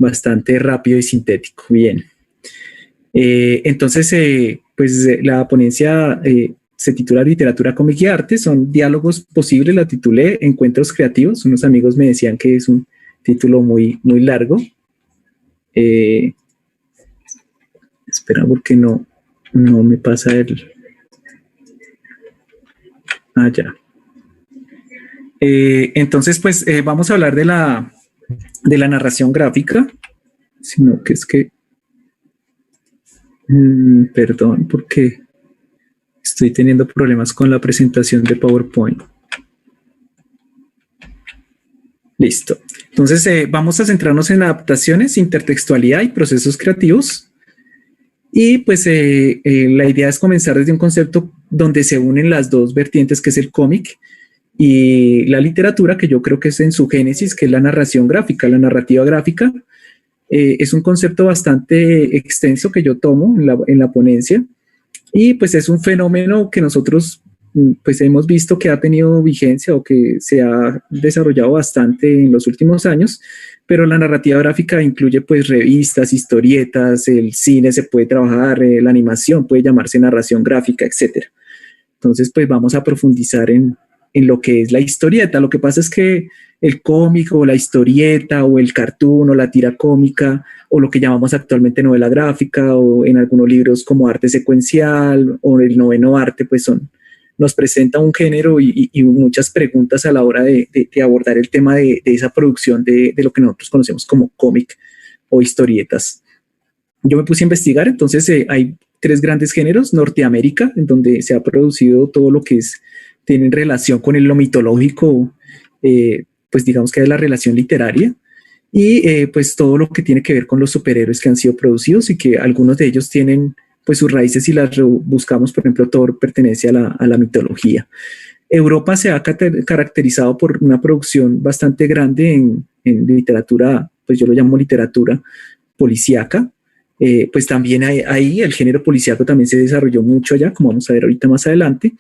bastante rápido y sintético. Bien. Entonces, pues la ponencia se titula Literatura, Cómic y Arte. Son diálogos posibles, la titulé Encuentros Creativos. Unos amigos me decían que es un título muy, muy largo. Espera, porque no me pasa el... Ya. Entonces, pues vamos a hablar de la narración gráfica, sino que es que... perdón, porque estoy teniendo problemas con la presentación de PowerPoint. Listo. Entonces, vamos a centrarnos en adaptaciones, intertextualidad y procesos creativos. Y pues la idea es comenzar desde un concepto donde se unen las dos vertientes, que es el cómic y la literatura, que yo creo que es en su génesis, que es la narración gráfica, la narrativa gráfica. Es un concepto bastante extenso que yo tomo en la ponencia, y pues es un fenómeno que nosotros pues hemos visto que ha tenido vigencia o que se ha desarrollado bastante en los últimos años, pero la narrativa gráfica incluye pues revistas, historietas, el cine se puede trabajar, la animación puede llamarse narración gráfica, etcétera. Entonces pues vamos a profundizar en lo que es la historieta. Lo que pasa es que el cómic o la historieta o el cartoon o la tira cómica o lo que llamamos actualmente novela gráfica o en algunos libros como arte secuencial o el noveno arte, pues nos presenta un género y muchas preguntas a la hora de abordar el tema de esa producción de lo que nosotros conocemos como cómic o historietas. Yo me puse a investigar, entonces hay 3 grandes géneros: Norteamérica, en donde se ha producido todo lo que tiene relación con lo mitológico, pues digamos que es la relación literaria, y pues todo lo que tiene que ver con los superhéroes que han sido producidos y que algunos de ellos tienen pues sus raíces, y las buscamos, por ejemplo, Thor pertenece a la mitología. Europa se ha caracterizado por una producción bastante grande en literatura, pues yo lo llamo literatura policíaca. Pues también ahí el género policíaco también se desarrolló mucho allá, como vamos a ver ahorita más adelante,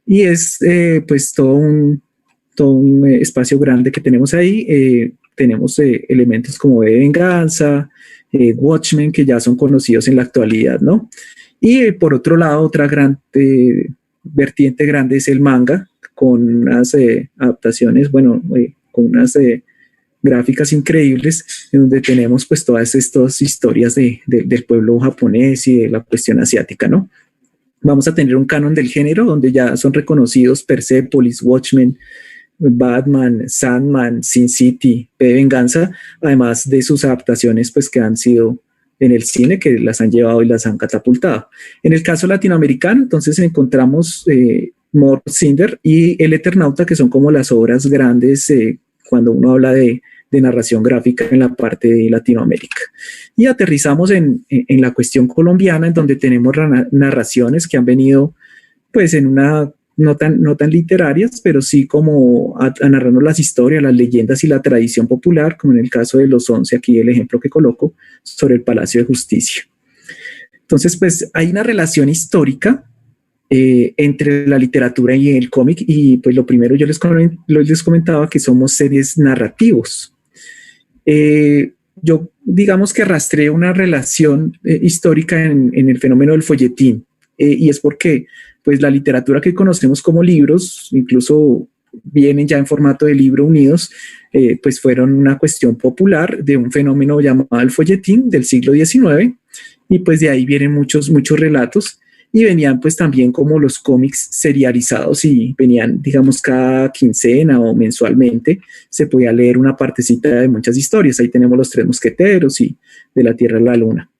y es pues todo un espacio grande que tenemos ahí. Tenemos elementos como de venganza, Watchmen, que ya son conocidos en la actualidad, ¿no? Y por otro lado, otra gran vertiente grande es el manga, con unas adaptaciones, bueno, con unas gráficas increíbles, en donde tenemos pues todas estas historias del pueblo japonés y de la cuestión asiática, ¿no? Vamos a tener un canon del género donde ya son reconocidos Persepolis, Watchmen, Batman, Sandman, Sin City, P de Venganza, además de sus adaptaciones pues que han sido en el cine, que las han llevado y las han catapultado. En el caso latinoamericano, entonces encontramos Mort Cinder y El Eternauta, que son como las obras grandes cuando uno habla de narración gráfica en la parte de Latinoamérica. Y aterrizamos en la cuestión colombiana, en donde tenemos narraciones que han venido pues en una no tan literarias, pero sí como a narrarnos las historias, las leyendas y la tradición popular, como en el caso de Los 11, aquí el ejemplo que coloco, sobre el Palacio de Justicia. Entonces, pues hay una relación histórica entre la literatura y el cómic, y pues lo primero yo les comentaba que somos seres narrativos. Yo digamos que rastreé una relación histórica en el fenómeno del folletín, y es porque pues la literatura que conocemos como libros, incluso vienen ya en formato de libro unidos, pues fueron una cuestión popular de un fenómeno llamado el folletín del siglo XIX, y pues de ahí vienen muchos relatos, y venían pues también como los cómics serializados, y venían digamos cada quincena o mensualmente se podía leer una partecita de muchas historias. Ahí tenemos Los Tres Mosqueteros y De la Tierra a la Luna.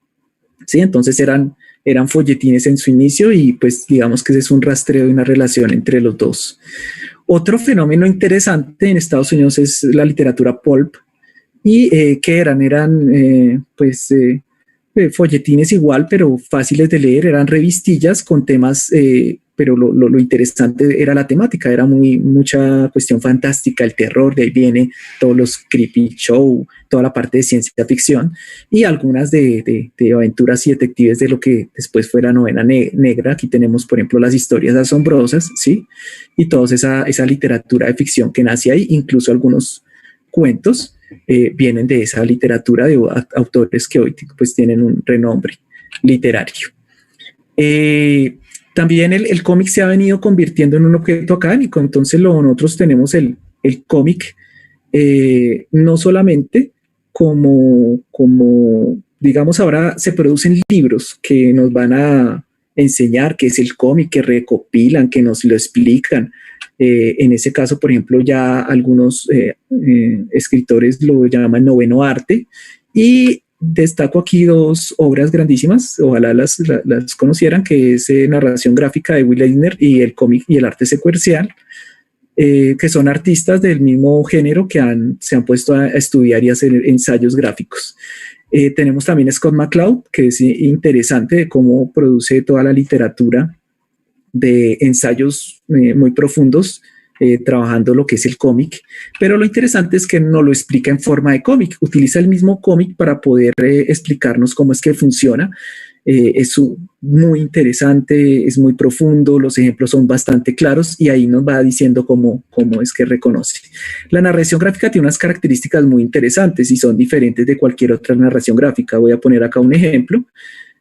Sí, entonces eran folletines en su inicio, y pues digamos que ese es un rastreo y una relación entre los dos. Otro fenómeno interesante en Estados Unidos es la literatura pulp, y que eran folletines igual, pero fáciles de leer, eran revistillas con temas, pero lo interesante era la temática, era mucha cuestión fantástica, el terror, de ahí viene todos los creepy show, toda la parte de ciencia ficción, y algunas de aventuras y detectives de lo que después fue la novela negra. Aquí tenemos, por ejemplo, las historias asombrosas, ¿sí? Y toda esa literatura de ficción que nace ahí, incluso algunos cuentos. vienen de esa literatura de autores que hoy pues tienen un renombre literario. También el cómic se ha venido convirtiendo en un objeto académico, entonces nosotros tenemos el cómic no solamente como, digamos, ahora se producen libros que nos van a enseñar qué es el cómic, que recopilan, que nos lo explican. En ese caso, por ejemplo, ya algunos escritores lo llaman noveno arte, y destaco aquí dos obras grandísimas, ojalá las conocieran, que es Narración gráfica de Will Eisner y el cómic y el arte secuencial, que son artistas del mismo género que se han puesto a estudiar y hacer ensayos gráficos. Tenemos también Scott McCloud, que es interesante de cómo produce toda la literatura de ensayos muy profundos, trabajando lo que es el cómic, pero lo interesante es que no lo explica en forma de cómic, utiliza el mismo cómic para poder explicarnos cómo es que funciona. Es muy interesante, es muy profundo, los ejemplos son bastante claros y ahí nos va diciendo cómo es que reconoce. La narración gráfica tiene unas características muy interesantes y son diferentes de cualquier otra narración gráfica. Voy a poner acá un ejemplo.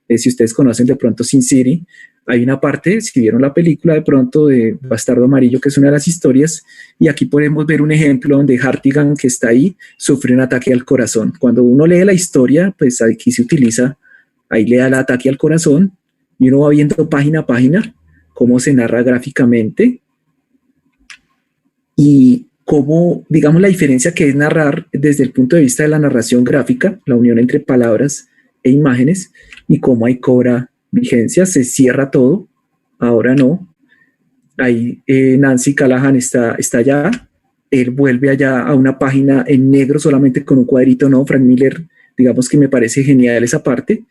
Si ustedes conocen de pronto Sin City, hay una parte, si vieron la película de pronto, de Bastardo Amarillo, que es una de las historias, y aquí podemos ver un ejemplo donde Hartigan, que está ahí, sufre un ataque al corazón. Cuando uno lee la historia, pues aquí se utiliza, ahí le da el ataque al corazón y uno va viendo página a página cómo se narra gráficamente y cómo, digamos, la diferencia que es narrar desde el punto de vista de la narración gráfica, la unión entre palabras e imágenes, y cómo ahí cobra vigencia, se cierra todo, ahora no. Ahí Nancy Callahan está allá, él vuelve allá a una página en negro solamente con un cuadrito, no, Frank Miller, digamos que me parece genial esa parte.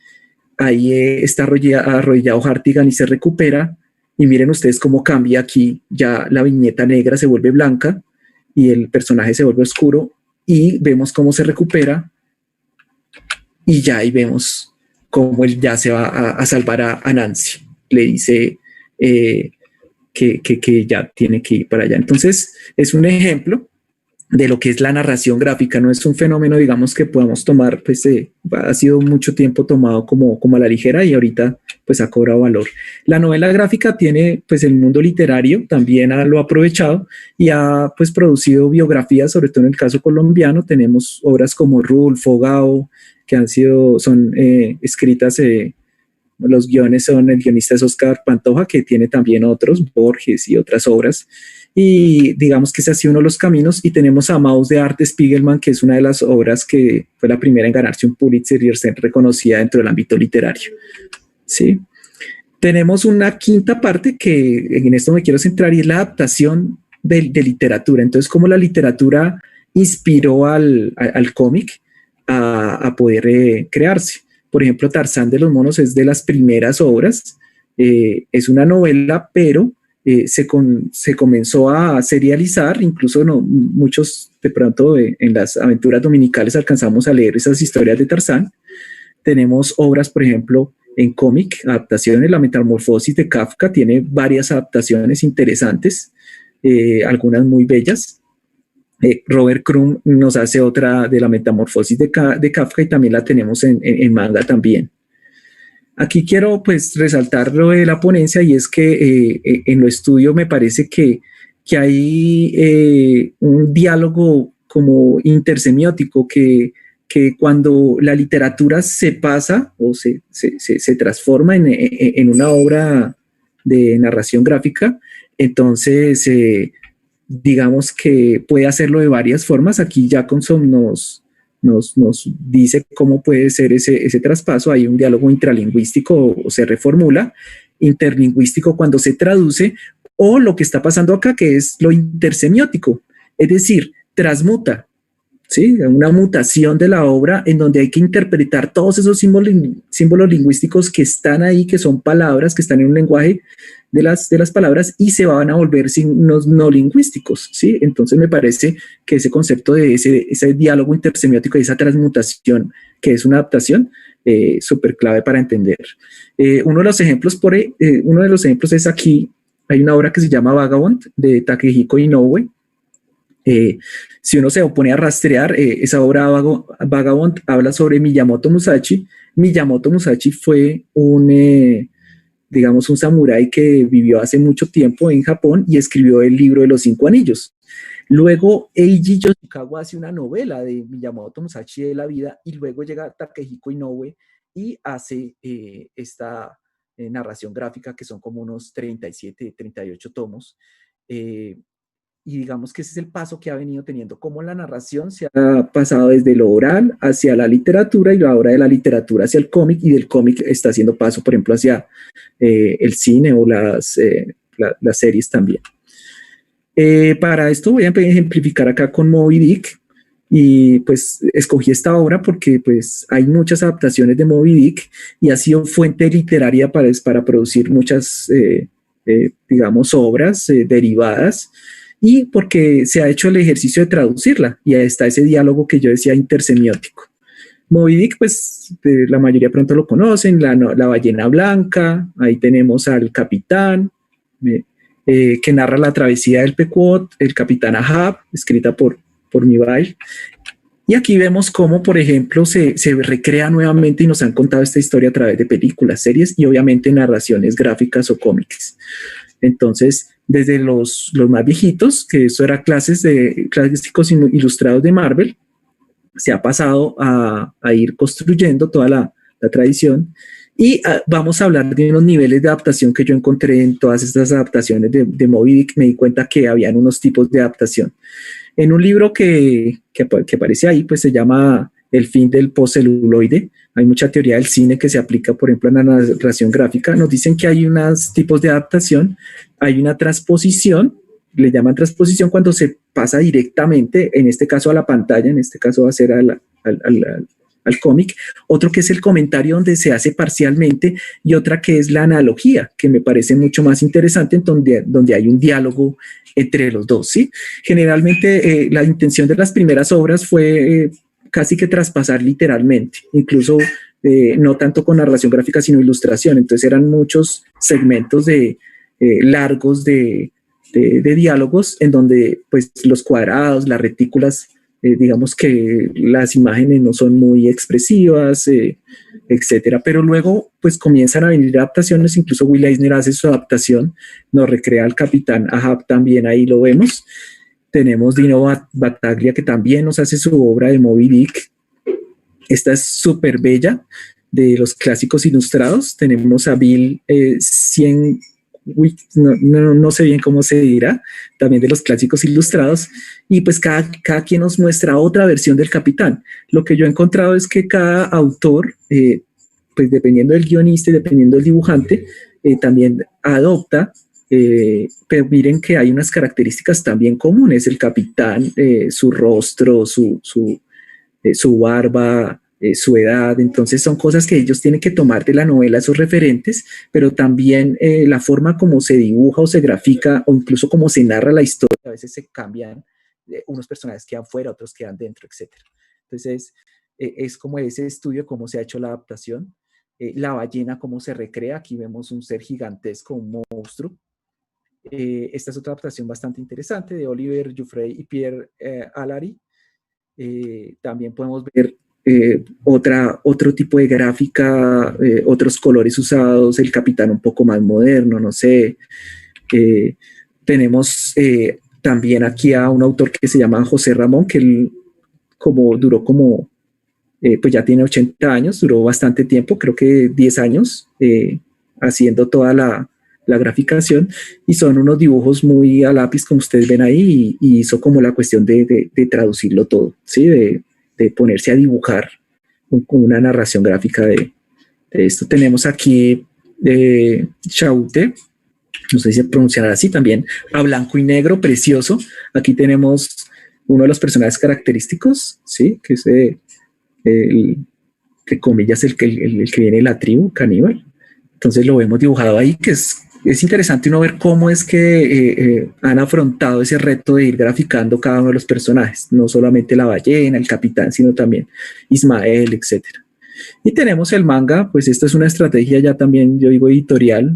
Ahí está arrodillado Hartigan y se recupera, y miren ustedes cómo cambia aquí, ya la viñeta negra se vuelve blanca y el personaje se vuelve oscuro, y vemos cómo se recupera, y ya ahí vemos cómo él ya se va a salvar a Nancy. Le dice que ya tiene que ir para allá. Entonces, es un ejemplo de lo que es la narración gráfica. No es un fenómeno, digamos, que podamos tomar, pues ha sido mucho tiempo tomado como a la ligera y ahorita pues ha cobrado valor. La novela gráfica tiene, pues el mundo literario también lo ha aprovechado y ha pues producido biografías, sobre todo en el caso colombiano. Tenemos obras como Rulfo, Gao, que son escritas, los guiones son, el guionista es Oscar Pantoja, que tiene también otros, Borges y otras obras, y digamos que ese ha sido uno de los caminos. Y tenemos a Maus de Art Spiegelman, que es una de las obras que fue la primera en ganarse un Pulitzer y ser reconocida dentro del ámbito literario. ¿Sí? Tenemos una quinta parte que en esto me quiero centrar, y es la adaptación de literatura. Entonces, cómo la literatura inspiró al cómic a poder crearse. Por ejemplo, Tarzán de los monos es de las primeras obras, es una novela, pero se comenzó a serializar, incluso muchos de pronto en las aventuras dominicales alcanzamos a leer esas historias de Tarzán. Tenemos obras, por ejemplo, en cómic, adaptaciones. La Metamorfosis de Kafka tiene varias adaptaciones interesantes, algunas muy bellas. Robert Crumb nos hace otra de La Metamorfosis de Kafka, y también la tenemos en manga también. Aquí quiero pues resaltar lo de la ponencia, y es que en lo estudio me parece que hay un diálogo como intersemiótico, que cuando la literatura se pasa o se transforma en una obra de narración gráfica, entonces digamos que puede hacerlo de varias formas. Aquí Jacobson nos dice cómo puede ser ese traspaso. Hay un diálogo intralingüístico, o se reformula, interlingüístico cuando se traduce, o lo que está pasando acá, que es lo intersemiótico, es decir, transmuta, ¿sí? Una mutación de la obra en donde hay que interpretar todos esos símbolos lingüísticos que están ahí, que son palabras, que están en un lenguaje de las palabras, y se van a volver signos no lingüísticos, ¿sí? Entonces me parece que ese concepto de ese diálogo intersemiótico y esa transmutación, que es una adaptación, súper clave para entender. Uno de los ejemplos es aquí, hay una obra que se llama Vagabond, de Takehiko Inoue, Eh, si uno se pone a rastrear, esa obra Vagabond habla sobre Miyamoto Musashi. Miyamoto Musashi fue digamos, un samurái que vivió hace mucho tiempo en Japón y escribió el libro de los 5 anillos. Luego Eiji Yoshikawa hace una novela de Miyamoto Musashi de la vida y luego llega Takehiko Inoue y hace esta narración gráfica que son como unos 37, 38 tomos. Eh, y digamos que ese es el paso que ha venido teniendo, como la narración se ha pasado desde lo oral hacia la literatura y ahora de la literatura hacia el cómic y del cómic está haciendo paso, por ejemplo, hacia el cine o las series también. Para esto voy a ejemplificar acá con Moby Dick y pues escogí esta obra porque pues hay muchas adaptaciones de Moby Dick y ha sido fuente literaria para producir muchas, digamos, obras derivadas y porque se ha hecho el ejercicio de traducirla y ahí está ese diálogo que yo decía intersemiótico. Moby Dick, pues la mayoría pronto lo conocen, la ballena blanca, ahí tenemos al capitán, que narra la travesía del Pequod, el capitán Ahab, escrita por Mibay. Y aquí vemos cómo, por ejemplo, se recrea nuevamente y nos han contado esta historia a través de películas, series y obviamente narraciones gráficas o cómics. Entonces, desde los más viejitos, que eso era clásicos ilustrados de Marvel, se ha pasado a ir construyendo toda la tradición. Y vamos a hablar de unos niveles de adaptación que yo encontré en todas estas adaptaciones de Moby Dick. Me di cuenta que habían unos tipos de adaptación. En un libro que aparece ahí, pues se llama El fin del postceluloide. Hay mucha teoría del cine que se aplica, por ejemplo, en la narración gráfica. Nos dicen que hay unos tipos de adaptación. Hay una transposición, le llaman transposición cuando se pasa directamente, en este caso a la pantalla, en este caso va a ser al cómic, otro que es el comentario donde se hace parcialmente y otra que es la analogía, que me parece mucho más interesante, en donde hay un diálogo entre los dos, ¿sí? Generalmente la intención de las primeras obras fue casi que traspasar literalmente, incluso no tanto con narración gráfica, sino ilustración, entonces eran muchos segmentos largos de diálogos en donde pues los cuadrados, las retículas, digamos que las imágenes no son muy expresivas, etcétera. Pero luego, pues comienzan a venir adaptaciones. Incluso Will Eisner hace su adaptación, nos recrea al capitán Ahab también, ahí lo vemos. Tenemos Dino Battaglia, que también nos hace su obra de Moby Dick. Esta es súper bella, de los clásicos ilustrados. Tenemos a Bill no sé bien cómo se dirá, también de los clásicos ilustrados, y pues cada quien nos muestra otra versión del capitán. Lo que yo he encontrado es que cada autor, pues dependiendo del guionista y dependiendo del dibujante, también adopta, pero miren que hay unas características también comunes. El capitán, su rostro, su barba, su edad, entonces son cosas que ellos tienen que tomar de la novela, esos referentes, pero también la forma como se dibuja o se grafica o incluso como se narra la historia, a veces se cambian, unos personajes quedan fuera, otros quedan dentro, etc. Entonces es como ese estudio, cómo se ha hecho la adaptación, la ballena, cómo se recrea, aquí vemos un ser gigantesco, un monstruo. Esta es otra adaptación bastante interesante de Oliver Giuffre y Pierre Allary. También podemos ver otro tipo de gráfica, otros colores usados, el capitán un poco más moderno, no sé. Tenemos también aquí a un autor que se llama José Ramón, que él duró pues ya tiene 80 años, duró bastante tiempo, creo que 10 años, haciendo toda la graficación, y son unos dibujos muy a lápiz, como ustedes ven ahí, y hizo como la cuestión de traducirlo todo, ¿sí? De ponerse a dibujar con una narración gráfica de esto. Tenemos aquí Chaute, no sé si se pronunciará así también, a blanco y negro, precioso. Aquí tenemos uno de los personajes característicos, ¿sí? Que es que comillas el que viene de la tribu caníbal. Entonces lo vemos dibujado ahí, que es interesante uno ver cómo es que han afrontado ese reto de ir graficando cada uno de los personajes, no solamente la ballena, el capitán, sino también Ismael, etc. Y tenemos el manga, pues esta es una estrategia ya también, yo digo, editorial.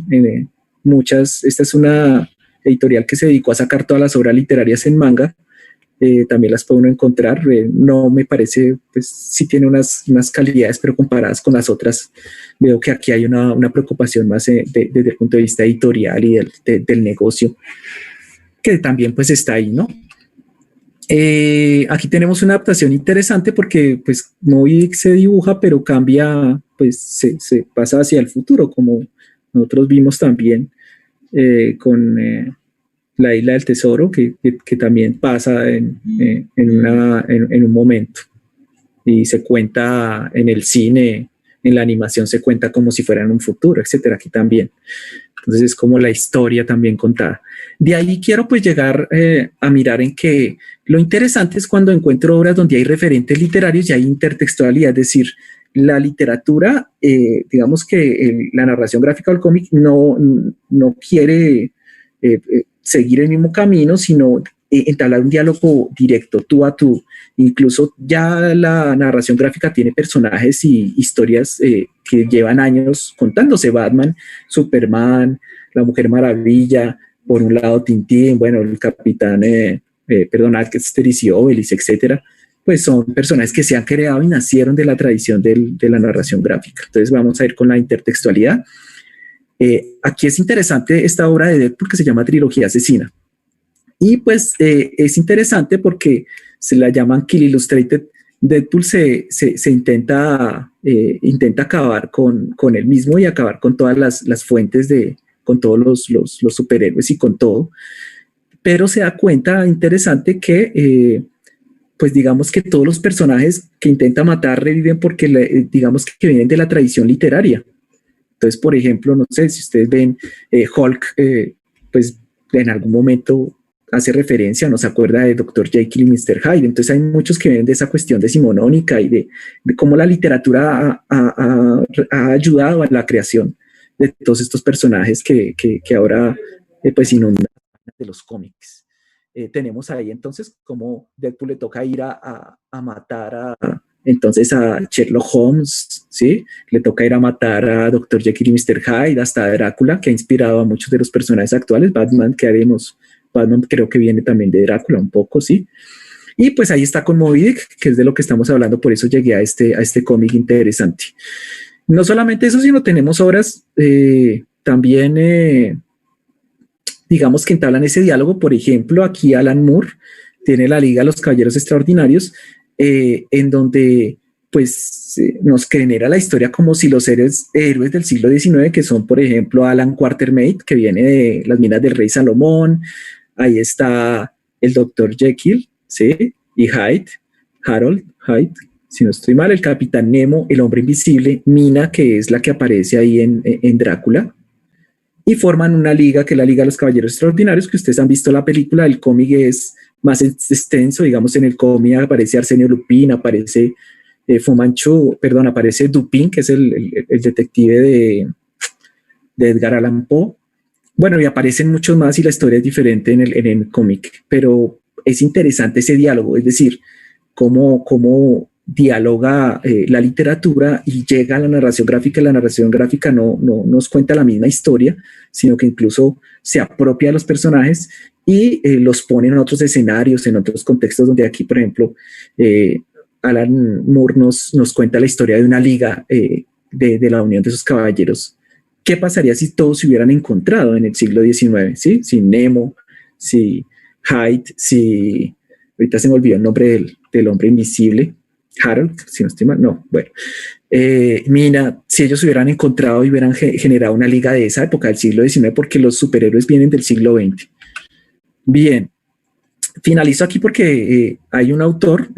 Esta es una editorial que se dedicó a sacar todas las obras literarias en manga, también las puede uno encontrar. No me parece, pues sí tiene unas calidades, pero comparadas con las otras, veo que aquí hay una preocupación más desde el punto de vista editorial y del negocio, que también pues está ahí, ¿no? Aquí tenemos una adaptación interesante porque pues Moby Dick se dibuja, pero cambia, pues se pasa hacia el futuro, como nosotros vimos también con la Isla del Tesoro, que también pasa en un momento y se cuenta en el cine, en la animación se cuenta como si fuera en un futuro, etcétera, aquí también. Entonces es como la historia también contada. De ahí quiero pues llegar a mirar en que lo interesante es cuando encuentro obras donde hay referentes literarios y hay intertextualidad, es decir, la literatura, digamos que la narración gráfica del cómic no quiere seguir el mismo camino, sino entablar un diálogo directo, tú a tú. Incluso ya la narración gráfica tiene personajes y historias que llevan años contándose. Batman, Superman, la Mujer Maravilla, por un lado Tintín, bueno, el Capitán, Asterix y Obelix, etcétera, pues son personajes que se han creado y nacieron de la tradición de la narración gráfica. Entonces vamos a ir con la intertextualidad. Aquí es interesante esta obra de Deadpool que se llama Trilogía Asesina. Y pues es interesante porque se la llaman Kill Illustrated. Deadpool se intenta acabar con él mismo y acabar con todas las fuentes con todos los superhéroes y con todo. Pero se da cuenta interesante que pues digamos que todos los personajes que intenta matar reviven porque digamos que vienen de la tradición literaria. Entonces, por ejemplo, no sé si ustedes ven Hulk, pues en algún momento hace referencia, no se acuerda de Dr. Jekyll y Mr. Hyde. Entonces hay muchos que vienen de esa cuestión decimonónica y de cómo la literatura ha ayudado a la creación de todos estos personajes que ahora pues inundan de los cómics. Tenemos ahí entonces como Deadpool le toca ir a matar entonces a Sherlock Holmes, ¿sí? Le toca ir a matar a Dr. Jekyll y Mr. Hyde, hasta a Drácula, que ha inspirado a muchos de los personajes actuales. Batman, ¿qué haremos? Batman creo que viene también de Drácula un poco, ¿sí? Y pues ahí está con Moby Dick, que es de lo que estamos hablando, por eso llegué a este cómic interesante. No solamente eso, sino tenemos obras también, digamos, que entablan ese diálogo. Por ejemplo, aquí Alan Moore tiene la Liga de los Caballeros Extraordinarios, en donde pues nos genera la historia como si los héroes del siglo XIX, que son por ejemplo Alan Quatermain, que viene de las minas del rey Salomón, ahí está el Dr. Jekyll, ¿sí? Y Harold Hyde, si no estoy mal, el Capitán Nemo, el Hombre Invisible, Mina, que es la que aparece ahí en Drácula, y forman una liga, que es la Liga de los Caballeros Extraordinarios, que ustedes han visto la película. El cómic es más extenso, digamos, en el cómic aparece Arsenio Lupin, aparece Fu Manchu, aparece Dupin, que es el detective de Edgar Allan Poe. Bueno, y aparecen muchos más y la historia es diferente en el cómic, pero es interesante ese diálogo, es decir, cómo dialoga la literatura y llega a la narración gráfica. La narración gráfica no nos cuenta la misma historia, sino que incluso se apropia de los personajes y los pone en otros escenarios, en otros contextos, donde aquí, por ejemplo, Alan Moore nos cuenta la historia de una liga de la unión de esos caballeros. ¿Qué pasaría si todos se hubieran encontrado en el siglo XIX? ¿Sí? Si Nemo, si Hyde, si... Ahorita se me olvidó el nombre del hombre invisible. Harold, si no estoy mal, no, bueno. Mina, si ellos hubieran encontrado y hubieran generado una liga de esa época, del siglo XIX, porque los superhéroes vienen del siglo XX. Bien, finalizo aquí porque hay un autor,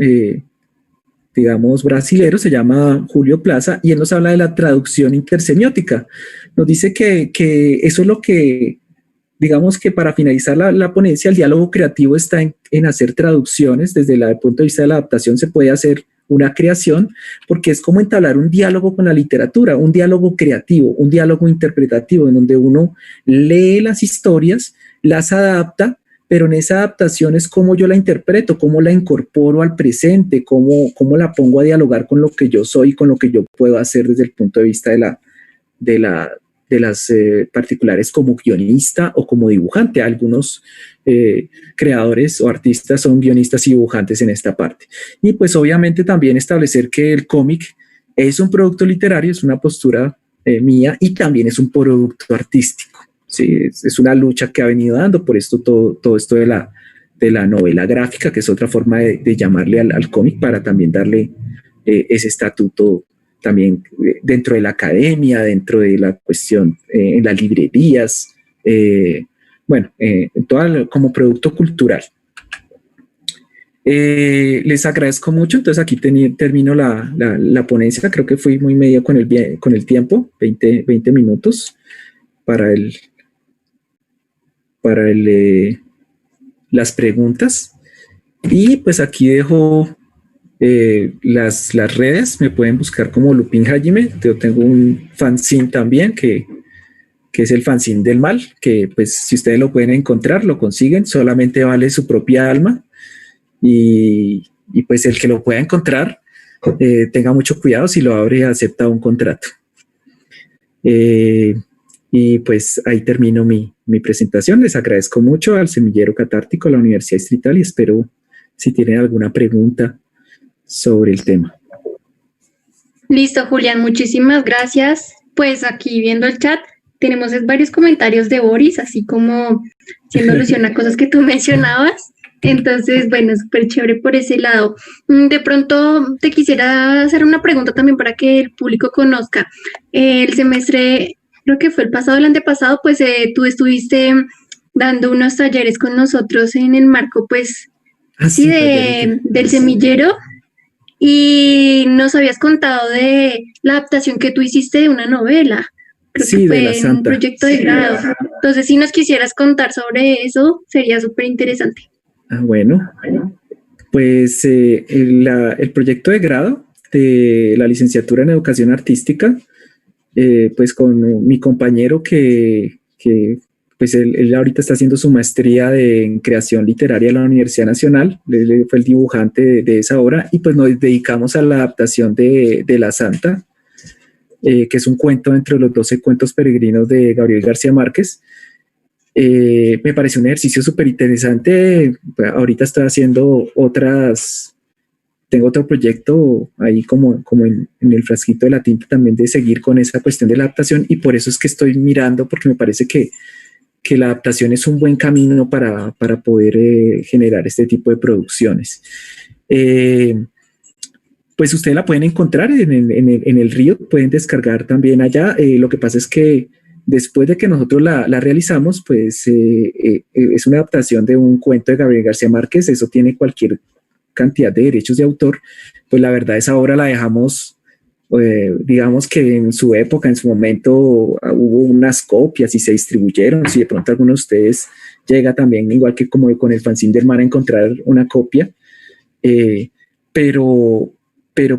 digamos, brasilero, se llama Julio Plaza, y él nos habla de la traducción intersemiótica. Nos dice que eso es lo que, digamos que para finalizar la ponencia, el diálogo creativo está en hacer traducciones. Desde el punto de vista de la adaptación se puede hacer una creación, porque es como entablar un diálogo con la literatura, un diálogo creativo, un diálogo interpretativo, en donde uno lee las historias, las adapta, pero en esa adaptación es cómo yo la interpreto, cómo la incorporo al presente, cómo la pongo a dialogar con lo que yo soy, con lo que yo puedo hacer desde el punto de vista de las particulares como guionista o como dibujante. Algunos creadores o artistas son guionistas y dibujantes en esta parte. Y pues obviamente también establecer que el cómic es un producto literario, es una postura mía, y también es un producto artístico. Sí, es una lucha que ha venido dando, por esto todo esto de la novela gráfica, que es otra forma de llamarle al cómic, para también darle ese estatuto también dentro de la academia, dentro de la cuestión en las librerías, como producto cultural. Les agradezco mucho. Entonces aquí termino la ponencia. Creo que fui muy medio con el tiempo, 20 minutos para las preguntas. Y pues aquí dejo las redes. Me pueden buscar como Lupin Hajime. Yo tengo un fanzine también que es el fanzine del mal, que pues si ustedes lo pueden encontrar, lo consiguen, solamente vale su propia alma. Y pues el que lo pueda encontrar, tenga mucho cuidado, si lo abre acepta un contrato. Y pues ahí termino mi presentación. Les agradezco mucho al Semillero Catártico, a la Universidad Distrital, y espero si tienen alguna pregunta sobre el tema. Listo, Julián, muchísimas gracias. Pues aquí viendo el chat, tenemos varios comentarios de Boris, así como haciendo alusión a cosas que tú mencionabas. Entonces, bueno, súper chévere por ese lado. De pronto te quisiera hacer una pregunta también para que el público conozca. El semestre, creo que fue el pasado, el antepasado, pues tú estuviste dando unos talleres con nosotros en el marco, pues, del semillero, y nos habías contado de la adaptación que tú hiciste de una novela. Creo que fue un proyecto de grado. Entonces, si nos quisieras contar sobre eso, sería súper interesante. Bueno, pues el proyecto de grado de la licenciatura en Educación Artística, pues con mi compañero que pues él ahorita está haciendo su maestría en creación literaria en la Universidad Nacional. Él fue el dibujante de esa obra, y pues nos dedicamos a la adaptación de La Santa, que es un cuento entre los 12 cuentos peregrinos de Gabriel García Márquez. Me pareció un ejercicio súper interesante. Ahorita estoy haciendo tengo otro proyecto ahí como en el frasquito de la tinta también, de seguir con esa cuestión de la adaptación, y por eso es que estoy mirando, porque me parece que la adaptación es un buen camino para poder generar este tipo de producciones. Pues ustedes la pueden encontrar en el río, pueden descargar también allá. Lo que pasa es que después de que nosotros la realizamos, pues es una adaptación de un cuento de Gabriel García Márquez. Eso tiene cualquier cantidad de derechos de autor. Pues la verdad, esa obra la dejamos, digamos que en su época, en su momento, hubo unas copias y se distribuyeron. Si de pronto alguno de ustedes llega también, igual que como con el fanzine del mar, a encontrar una copia, pero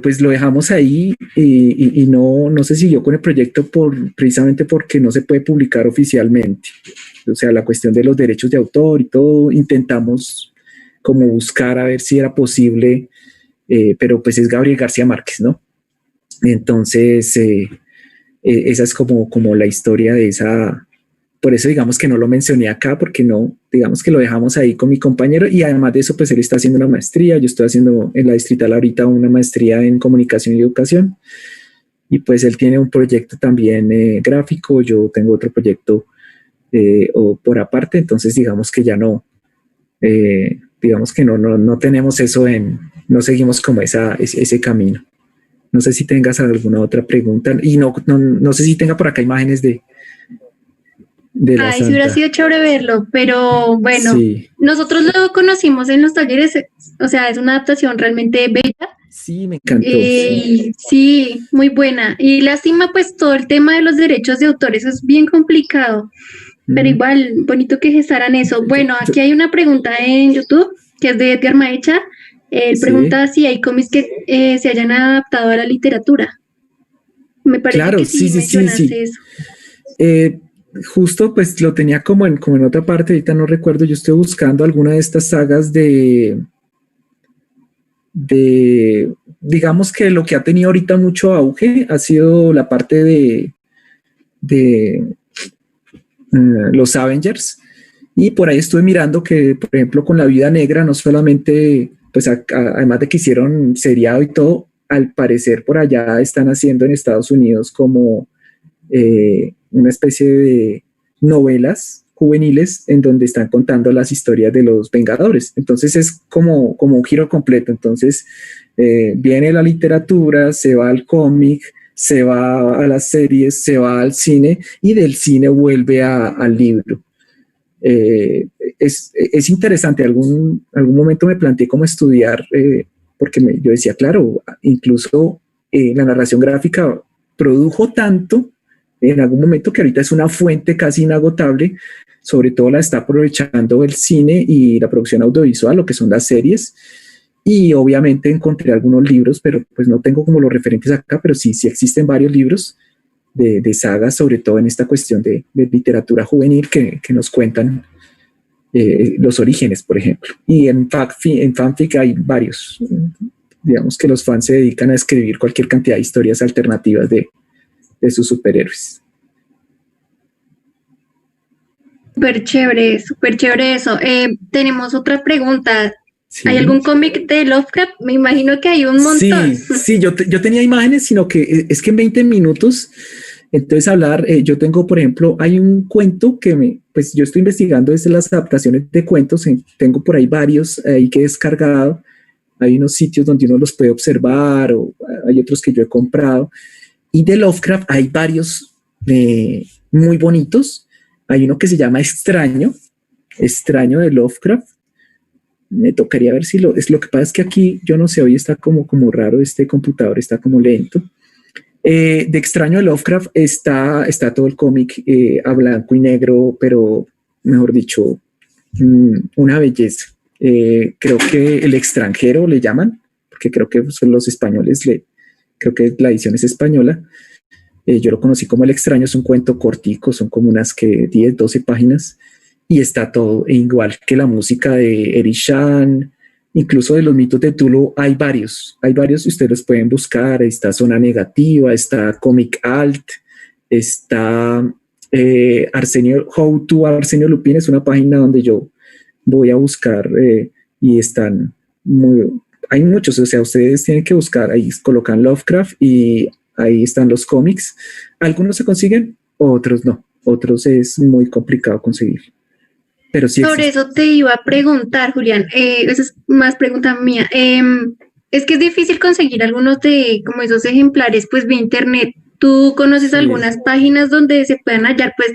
pues lo dejamos ahí, y no se siguió con el proyecto precisamente porque no se puede publicar oficialmente. O sea, la cuestión de los derechos de autor y todo, intentamos como buscar a ver si era posible, pero pues es Gabriel García Márquez, ¿no? Entonces, esa es como la historia de esa. Por eso digamos que no lo mencioné acá, porque no, digamos que lo dejamos ahí con mi compañero, y además de eso, pues él está haciendo una maestría. Yo estoy haciendo en la Distrital ahorita una maestría en comunicación y educación, y pues él tiene un proyecto también gráfico. Yo tengo otro proyecto o por aparte. Entonces digamos que ya no, digamos que no tenemos eso no seguimos como ese camino. No sé si tengas alguna otra pregunta, y no sé si tenga por acá imágenes de La Ay, sí hubiera sido chévere verlo, pero bueno, sí. Nosotros lo conocimos en los talleres, o sea, es una adaptación realmente bella. Sí, me encantó. Sí, muy buena. Y lástima, pues todo el tema de los derechos de autor, eso es bien complicado, pero igual, bonito que gestaran eso. Bueno, aquí hay una pregunta en YouTube, que es de Edgar Maecha. Él pregunta si hay cómics que se hayan adaptado a la literatura. Me parece que sí mencionaste eso. Justo pues lo tenía como en otra parte, ahorita no recuerdo. Yo estoy buscando alguna de estas sagas de digamos que lo que ha tenido ahorita mucho auge ha sido la parte de de los Avengers, y por ahí estuve mirando que, por ejemplo, con La Viuda Negra, no solamente, pues además de que hicieron seriado y todo, al parecer por allá están haciendo en Estados Unidos como una especie de novelas juveniles en donde están contando las historias de los Vengadores. Entonces es como un giro completo. Entonces viene la literatura, se va al cómic, se va a las series, se va al cine y del cine vuelve al libro. Es interesante. Algún momento me planteé cómo estudiar, porque yo decía, claro, incluso la narración gráfica produjo tanto en algún momento que ahorita es una fuente casi inagotable. Sobre todo la está aprovechando el cine y la producción audiovisual, lo que son las series. Y obviamente encontré algunos libros, pero pues no tengo como los referentes acá, pero sí existen varios libros de sagas, sobre todo en esta cuestión de literatura juvenil que nos cuentan los orígenes, por ejemplo. Y en fanfic hay varios. Digamos que los fans se dedican a escribir cualquier cantidad de historias alternativas de sus superhéroes. Súper chévere eso. Tenemos otra pregunta. Sí. ¿Hay algún cómic de Lovecraft? Me imagino que hay un montón. Sí, yo tenía imágenes, sino que es que en 20 minutos, entonces hablar, yo tengo, por ejemplo, hay un cuento que pues yo estoy investigando desde las adaptaciones de cuentos, tengo por ahí varios ahí que he descargado, hay unos sitios donde uno los puede observar, o hay otros que yo he comprado, y de Lovecraft hay varios muy bonitos. Hay uno que se llama Extraño de Lovecraft. Me tocaría ver si lo que pasa es que aquí, yo no sé, hoy está como raro, este computador está como lento. De Extraño de Lovecraft está todo el cómic a blanco y negro, pero mejor dicho, una belleza. Creo que El Extranjero le llaman, porque creo que son los españoles, creo que la edición es española. Yo lo conocí como El Extraño, es un cuento cortico, son como unas 10, 12 páginas, y está todo igual que la música de Eric Chan, incluso de los mitos de Tulu hay varios, y ustedes los pueden buscar. Ahí está Zona Negativa, está Comic Alt, está How to Arsenio Lupin, es una página donde yo voy a buscar y están hay muchos, o sea, ustedes tienen que buscar, ahí colocan Lovecraft y ahí están los cómics. Algunos se consiguen, otros no. Otros es muy complicado conseguir. Pero sí sobre existe. eso te iba a preguntar, Julián. Esa es más pregunta mía. Es que es difícil conseguir algunos de como esos ejemplares pues vía internet. ¿Tú conoces algunas páginas donde se puedan hallar pues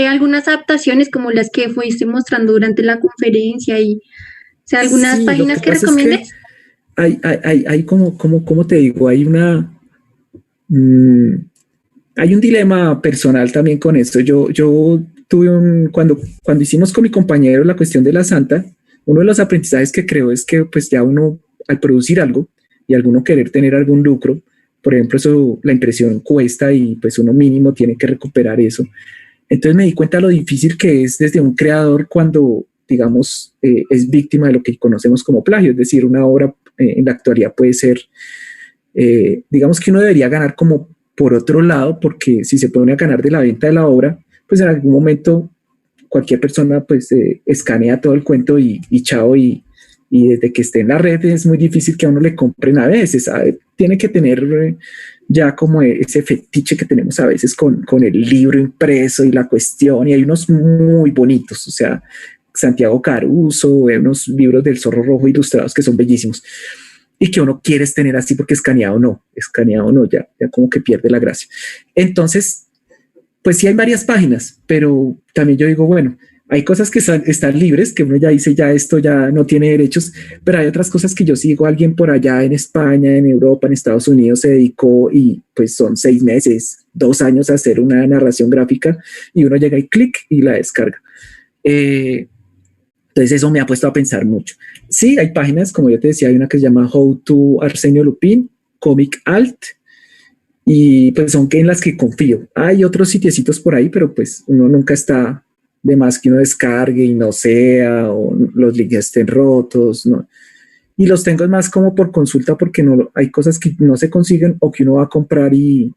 algunas adaptaciones como las que fuiste mostrando durante la conferencia? Y, o sea, algunas páginas que recomiendes. Es que hay como te digo, hay un dilema personal también con esto. Yo tuve cuando hicimos con mi compañero la cuestión de la Santa, uno de los aprendizajes que creo es que pues ya uno al producir algo y alguno querer tener algún lucro, por ejemplo, eso, la impresión cuesta y pues uno mínimo tiene que recuperar eso. Entonces me di cuenta de lo difícil que es desde un creador cuando, digamos, es víctima de lo que conocemos como plagio, es decir, una obra en la actualidad puede ser, digamos que uno debería ganar como por otro lado, porque si se pone a ganar de la venta de la obra, pues en algún momento cualquier persona pues escanea todo el cuento y chao, y desde que esté en la red es muy difícil que a uno le compren a veces, ¿sabe? Tiene que tener ya como ese fetiche que tenemos a veces con el libro impreso y la cuestión, y hay unos muy bonitos, o sea, Santiago Caruso, unos libros del Zorro Rojo ilustrados que son bellísimos, y que uno quiere tener así porque escaneado no, ya como que pierde la gracia. Entonces, pues sí hay varias páginas, pero también yo digo, bueno, hay cosas que están libres, que uno ya dice, ya esto ya no tiene derechos, pero hay otras cosas que yo sigo, alguien por allá en España, en Europa, en Estados Unidos se dedicó y pues son 6 meses, 2 años a hacer una narración gráfica y uno llega y clic y la descarga. Entonces eso me ha puesto a pensar mucho. Sí, hay páginas, como yo te decía, hay una que se llama How to Arsenio Lupin, Comic Alt, y pues son en las que confío. Hay otros sitiecitos por ahí, pero pues uno nunca está de más que uno descargue y no sea, o los links estén rotos, ¿no? Y los tengo más como por consulta porque no hay cosas que no se consiguen o que uno va a comprar y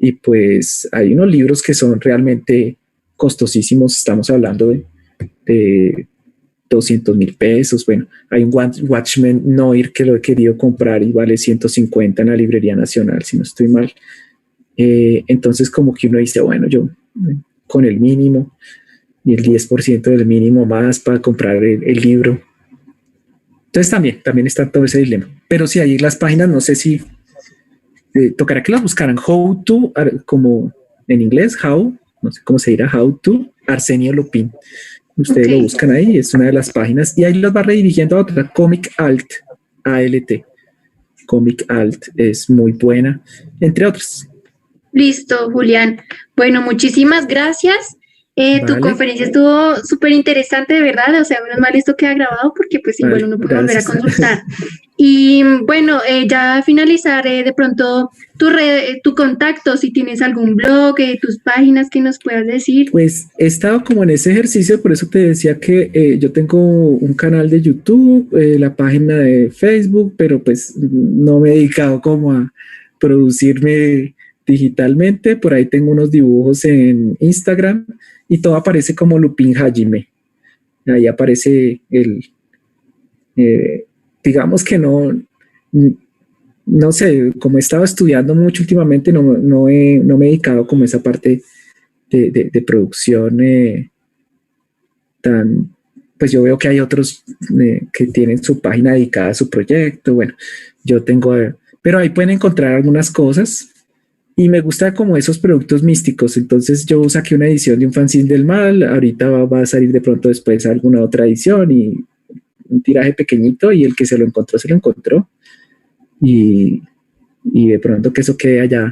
y pues hay unos libros que son realmente costosísimos, estamos hablando de 200.000 pesos. Bueno, hay un Watchmen Noir que lo he querido comprar y vale 150 en la Librería Nacional, si no estoy mal. Entonces como que uno dice, bueno, yo con el mínimo y el 10% del mínimo más para comprar el libro. Entonces también está todo ese dilema. Pero si ahí las páginas, no sé si tocará que las buscaran. How to, como en inglés, how, no sé cómo se dirá, how to, Arsenio Lupin. Ustedes lo buscan ahí, es una de las páginas y ahí los va redirigiendo a otra, Comic Alt, ALT. Comic Alt es muy buena, entre otras. Listo, Julián. Bueno, muchísimas gracias. Vale. Tu conferencia estuvo súper interesante, de verdad. O sea, menos mal esto queda grabado porque pues Vale, igual uno puede volver a gracias. consultar. Y bueno, ya finalizar de pronto tu contacto, si tienes algún blog, tus páginas que nos puedas decir. Pues he estado como en ese ejercicio, por eso te decía que yo tengo un canal de YouTube, la página de Facebook, pero pues no me he dedicado como a producirme digitalmente. Por ahí tengo unos dibujos en Instagram y todo aparece como Lupin Hajime. Ahí aparece digamos que no sé, como he estado estudiando mucho últimamente, no me he dedicado como a esa parte de producción pues yo veo que hay otros que tienen su página dedicada a su proyecto. Bueno, yo tengo, pero ahí pueden encontrar algunas cosas y me gusta como esos productos místicos. Entonces yo saqué una edición de un fanzine del mal, ahorita va a salir de pronto después alguna otra edición y un tiraje pequeñito y el que se lo encontró y de pronto que eso quede allá